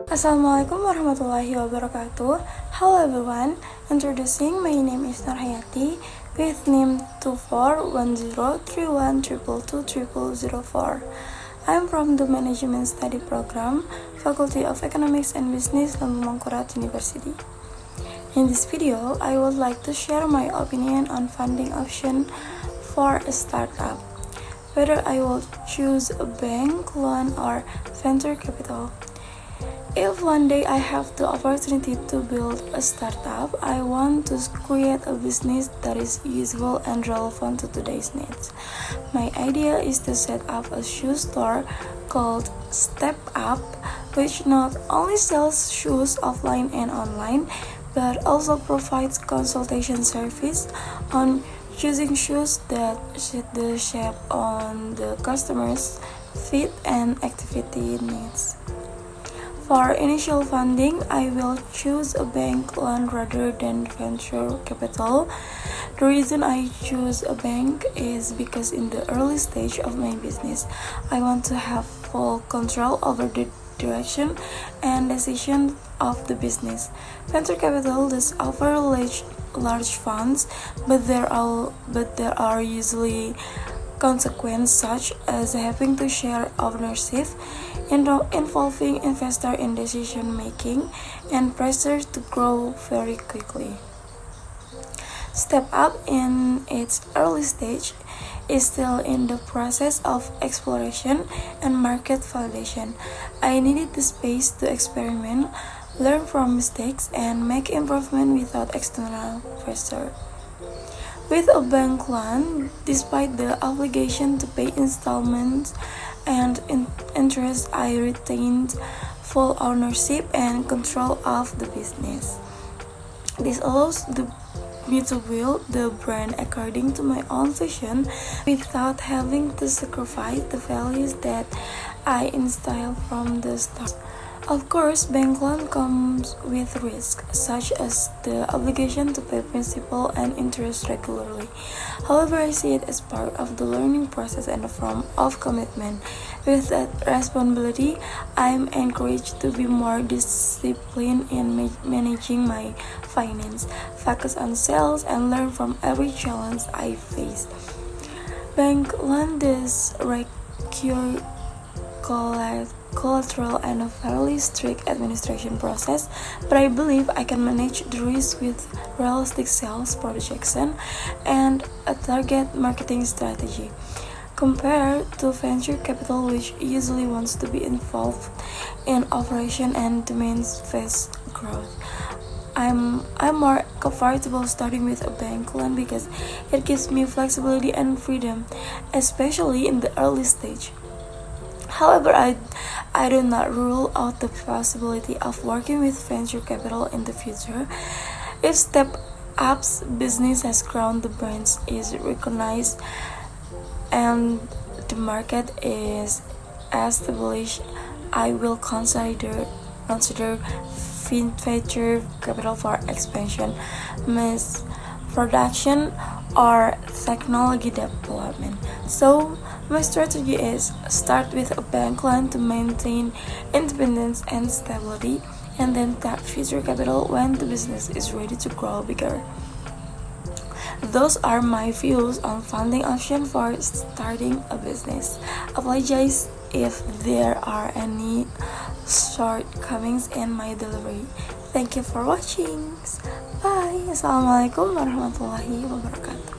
Assalamualaikum warahmatullahi wabarakatuh. Hello everyone, introducing my name is Nurhayati with NIM 241031222204. I'm from the Management Study Program, Faculty of Economics and Business, Lambung Mangkurat University. In this video, I would like to share my opinion on funding option for a startup, whether I will choose a bank, loan, or venture capital. If one day I have the opportunity to build a startup, I want to create a business that is useful and relevant to today's needs. My idea is to set up a shoe store called Step Up, which not only sells shoes offline and online, but also provides consultation service on choosing shoes that fit the shape on the customer's feet and activity needs. For initial funding, I will choose a bank loan rather than venture capital. The reason I choose a bank is because in the early stage of my business, I want to have full control over the direction and decision of the business. Venture capital does offer large funds, but there are usually consequences such as having to share ownership, involving investor in decision making, and pressure to grow very quickly. Step Up in its early stage is still in the process of exploration and market validation. I needed the space to experiment, learn from mistakes, and make improvement without external pressure. With a bank loan, despite the obligation to pay installments and interest, I retained full ownership and control of the business. This allows me to build the brand according to my own vision without having to sacrifice the values that I instilled from the start. Of course, bank loan comes with risk, such as the obligation to pay principal and interest regularly. However, I see it as part of the learning process and a form of commitment. With that responsibility, I'm encouraged to be more disciplined in managing my finance, focus on sales, and learn from every challenge I face. Bank loan does require collateral and a fairly strict administration process, but I believe I can manage the risk with realistic sales projection and a target marketing strategy. Compared to venture capital, which usually wants to be involved in operation and demands fast growth, I'm more comfortable starting with a bank loan because it gives me flexibility and freedom, especially in the early stage. However, I do not rule out the possibility of working with venture capital in the future. If Step Up's business has grown, the brand is recognized, and the market is established, I will consider venture capital for expansion, mass production, or technology development. So my strategy is start with a bank loan to maintain independence and stability, and then tap future capital when the business is ready to grow bigger. Those are my views on funding option for starting a business. Apologize if there are any shortcomings in my delivery. Thank you for watching. Bye. Assalamualaikum warahmatullahi wabarakatuh.